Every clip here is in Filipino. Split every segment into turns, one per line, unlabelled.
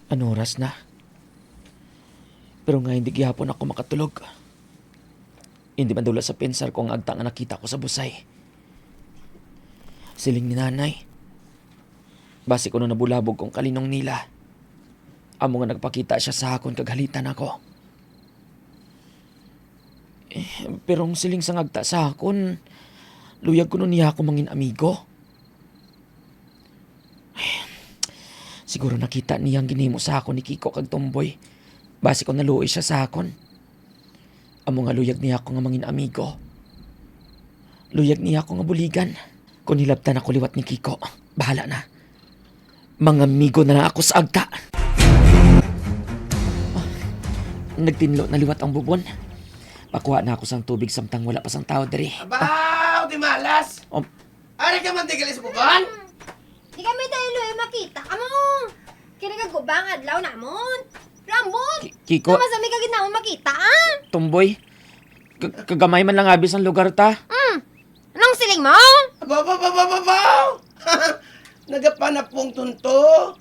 Ano oras na? Pero nga hindi gihapon ako makatulog. Hindi man dula sa pensar ko ang agta nga nakita ko sa busay. Siling ni nanay. Basi ko na nabulabog kong kalinong nila. Amo nga nagpakita siya sa akon kaghalitan ako. Pero ang siling sa ngagta sa akon, luyag ko nun niya ako mangin amigo. Siguro nakita niyang ginimo sa akon ni Kiko kag Tomboy. Basi ko naluoy siya sa akon. Amo nga luyag niya ako nga mangin amigo. Luyag niya ako nga buligan. Kung hilabtan ako liwat ni Kiko, bahala na. Mga amigo na lang ako sa agta. Nagtinlo na liwat ang bubon. Pakuha na ako sang tubig samtang wala pa sang tao diri.
Abaw, di malas! Ari ka man tigalis buban?
Di kami dahil makita ka mo. Kinagagubang adlaw namon. Rambot!
Kiko,
Namasami ka gid makita, ah?
Tomboy, kagamay man lang abis ang lugar ta.
Anong siling mo?
Abaw! Nagapanapong tunto.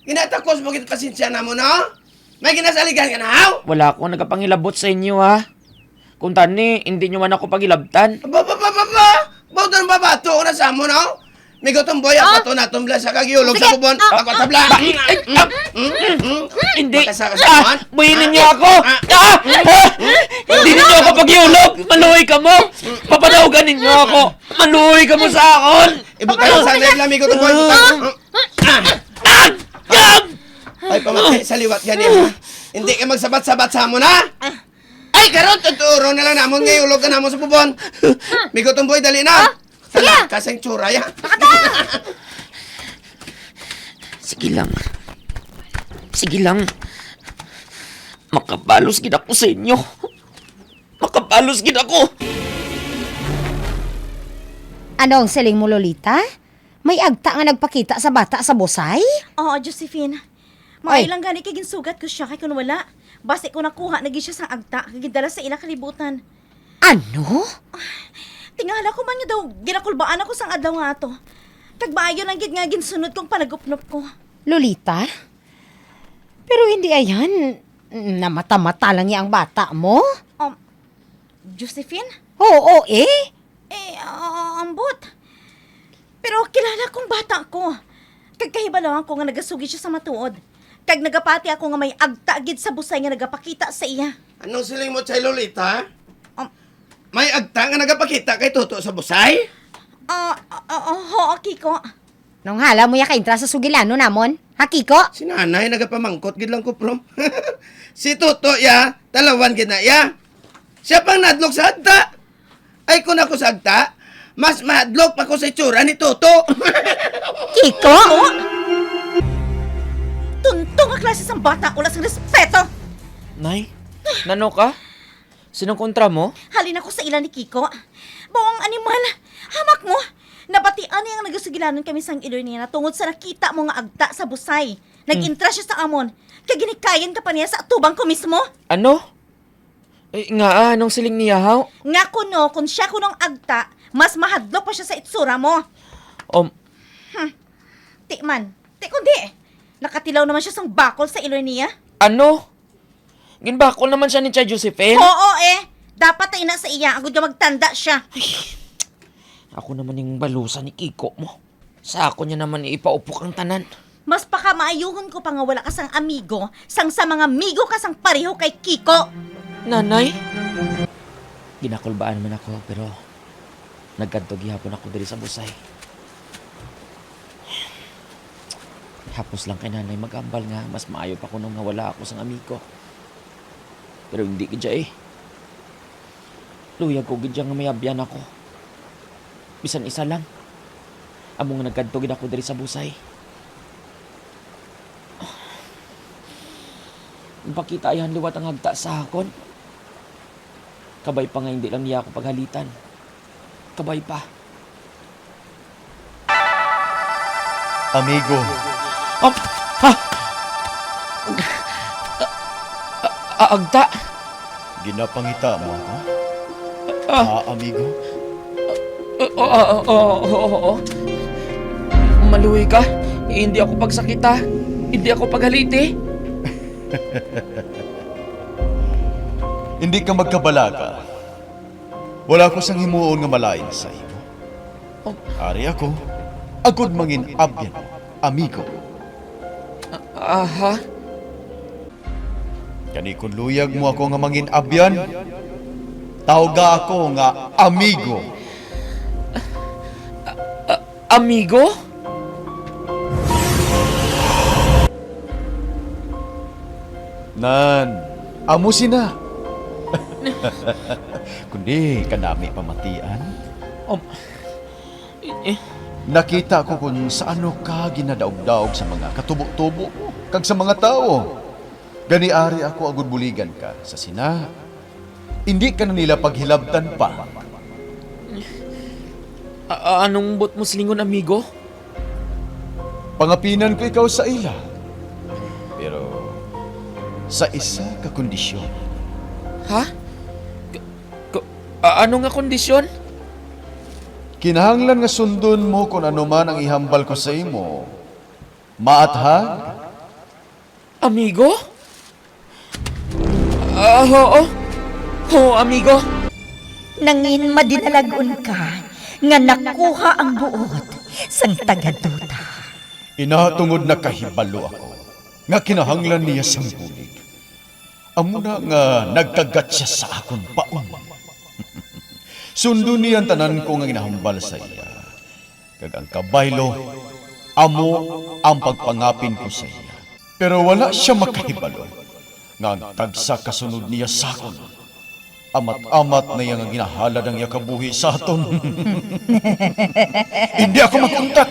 Ginatakos mo kita pasensya na mo, no? May ginasaligan ka na, haw?
Wala akong nagapangilabot sa inyo ha. Kung tani, hindi nyo man ako pagilabtan.
Ba't ang babato ko na sa mo, no? May gotong boy ako to na tumbla sa kagiulog sa
Sige,
bubon. Ako tabla.
Hindi.
Matasa ka sa buwan?
Buhinin niyo ako. Hindi ninyo ako paghihulog. Maluhay ka mo. Papadawagan ninyo ako. Maluhay ka mo sa akon.
Ibuka yung sa nagla, may gotong boy. Ay, pamatay sa liwat ganyan, ha? Hindi ka magsabat-sabat sa mo, na? Ay, karot, tuturo na lang namon ngayon, ulog ka namon sa bubon. May gotong boy, dali na. Tala, kasang tsura, ya.
Sige lang. Sige lang. Makabalos gid ako sa inyo. Makabalos gid ako.
Ano ang siling mo, Lolita? May agta nga nagpakita sa bata sa busay?
Oo, Josephine.
Ay.
Mga ilang gani kay ginsugat ko siya kay kun wala. Basi ko nakuha nagi siya sa agta kay gidala sa ilang kalibutan.
Ano?
Tingala ko man niya daw ginakulbaan ako sang adlaw nga ato. Kagbayo lang gid nga ginsunod kong panagupnop ko.
Lolita? Pero hindi ayan. Namata-mata lang niya ang bata mo?
Josephine?
Oo, eh.
Ambot. Pero kilala kong bata ko. Kagkahibalawan ko nga nagasugi siya sa matuod. Kag nagapati ako nga may agta gid sa busay nga nagapakita sa iya.
Anong siling mo, Chay Lolita? May agta nga nagapakita kay Toto sa busay?
Oo, Kiko.
Nung hala mo ya ka-intra sa sugilano namon? Hakiko?
Si nanay nagapamangkot gid lang ko prom. Si Toto ya, talawan gid na ya. Siya pang nadlok sa agta. Ay kung ako sa agta, mas mahadlok pa ko sa itsura ni Toto.
Kiko?
Tuntong ka klase sang bata, wala sang respeto.
Nay, nano ka? Sinong kontra mo?
Halin ako sa ila ni Kiko. Buong animal, hamak mo. Nabatian niya ang nagasugilanon kami sang ilo niya na tungod sa nakita mo nga agta sa busay. Nag-intra siya sa amon. Kaya ginikayan ka pa niya sa atubang ko mismo.
Ano? Anong siling niya haw?
Nga kuno, kung siya kunong agta, mas mahadlok pa siya sa itsura mo. Ti man, ti kundi. Nakatilaw naman siya sang bakol sa ilo niya.
Ano? Ginbakol naman siya ni Chay Josephine?
Oo dapat ay na sa iya, agad ka magtanda siya.
Ako naman yung balusan ni Kiko mo. Sa ako niya naman ipaupok ang tanan.
Mas pakamaayuhon ko pa nga wala ka sang amigo, sang sa mga amigo ka sang pareho kay Kiko.
Nanay? Ginakulbaan man ako pero nagkantog hapon ako diri sa busay. Hapos lang kay nanay magambal nga mas maayo pa ko nung nga wala ako sang amigo. Pero hindi gidya Luyag ko gidya nga may abyan ako. Bisan isa lang. Amo nga nagkantog ako diri sa busay. Pakita ayan liwat ang agta sa akon. Kabay pa nga hindi lang niya ako paghalitan. Kabay pa.
Amigo.
Agta?
Ginapangita mo ako? Amigo?
Oo. Maluwi ka. Hindi ako pagsakita. Hindi ako paghaliti.
Hindi ka magkabalaga. Wala ko sang himuon nga malain sa imo. Ari ako, agud mangin abyan, amigo.
Aha.
Kani kung luyag mo ako nga mangin abyan, tawga ako nga amigo.
Amigo?
Nan, amo sina. Kundi kanami pamatian.
Um, eh,
Nakita ko kung saano ka ginadaog-daog sa mga katubo-tubo mo, kag sa mga tao. Ganiari ako agud buligan ka sa sina. Hindi ka na nila paghilabtan pa.
anong bot mo silingon, amigo?
Pangapinan ko ikaw sa ila. Pero sa isa ka kondisyon.
Ha? Ano nga kondisyon?
Kinahanglan nga sundon mo kung ano man ang ihambal ko sa imo. Maathag?
Amigo? Oo. Oo, amigo.
Nangin madinalagon ka, nga nakuha ang buot sang tagaduta.
Inatungod na kahibalo ako, nga kinahanglan niya sang bulig. Amo na nga nagkagat siya sa akon paon. Sundo niya ang tanan ko nga ginahambal sa iya. Kag ang kabaylo, amo ang pagpangapin ko sa iya. Pero wala siya makahibalo. Nga ang tagsa kasunod niya sa akon. Amat-amat na iya nga ginahalad ang iya kabuhi sa aton. Hindi ako makuntat.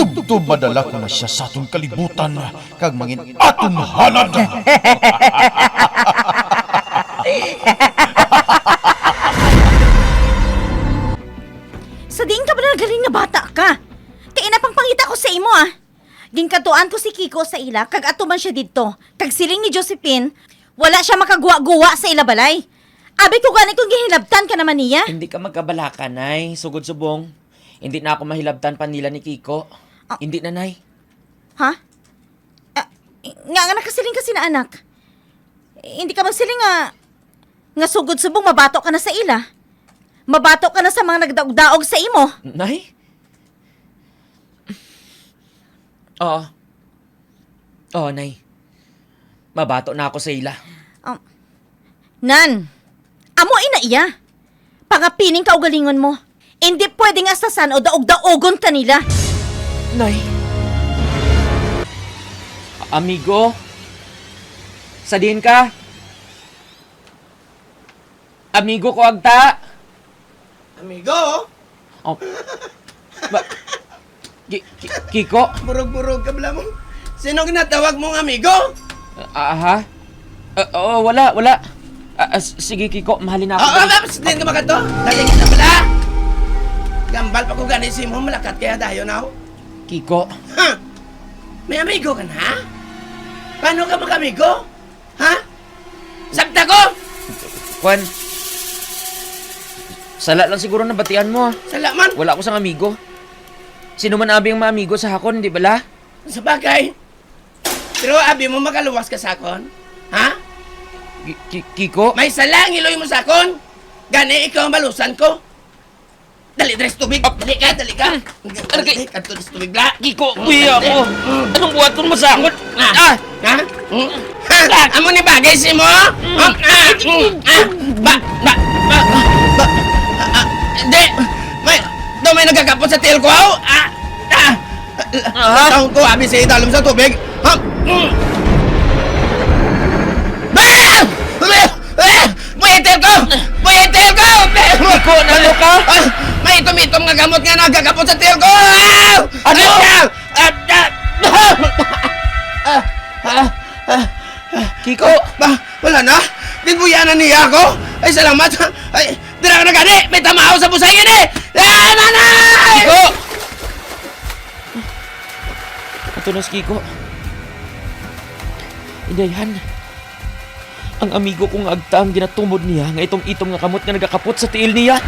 Tubtub madala ko na siya sa aton kalibutan. Kag mangin aton halad.
Sa diin ka ba na galing na bata ka? Kaya na pang pangita ko sa imo Ginkatuan ko si Kiko sa ila, kag atuman siya dito. Kag siling ni Josephine, wala siya makaguwa-guwa sa ila balay. Abi ko gani kung gihilabtan ka naman niya.
Hindi ka magkabalaka, Nay. Sugod subong. Hindi na ako mahilabtan pa nila ni Kiko. Hindi na, Nay.
Ha? Nga nakasiling kasi na anak. Hindi ka magsiling nga sugod subong mabato ka na sa ila. Mabato ka na sa mga nagdaog-daog sa imo.
Nay? Oo. Oo, Nay. Mabato na ako sa ila.
Nan, amo ina iya. Pangapining kaugalingon mo. Hindi pwedeng asasan o daog-daogon kanila.
Nay. Amigo? Sadin ka? Amigo ko agta?
Amigo,
Oh. Kiko?
burog-burog ka bala mo. Sino ginatawag mong amigo?
Ha? Oo, wala. Sige, Kiko, mahalin na ako.
Tapos din ka makato. Daling kita pala. Gambal pa ko ganisim mo, malakat kaya dayo na ako.
Kiko,
Ha? May amigo ka na? Paano ka mag-amigo? Ha? Sabta ko?
Kwan. Sala lang siguro na batian mo.
Salaman.
Wala ako sang amigo. Sino man abi ang mga amigo sa hakon, di bala?
Sa bagay. Pero abi mo makaluwas ka sa akon? Ha?
Kiko?
May sala ang iloy mo sa akon? Gani ikaw ang malusan ko? Dali, Dres, tubig. Dali ka. Dali, kanto, Dres, tubig, bla.
Kiko, kuya ako. Anong buhat ko masakot?
Ha? Amo ni bagay si mo? Hindi. May nagkakapot sa tail ko, aw. Taon ko, abi sa italom sa tubig. Buhitil ko! Buhitil ko!
Kiko, nalo ka?
May itom-itom nga gamot nga nagkakapot sa tail ko!
Ano? Kiko!
Wala na? Dinbuyanan niya ako? Ay, salamat. Ay, dira ka na gani! May tamahaw sa busay gani! Nanay!
Kiko! Ito na si Kiko. Indayan. Ang amigo kong agta ang ginatumod niya nga itong itom nga kamot nga nagakapot sa tiil niya.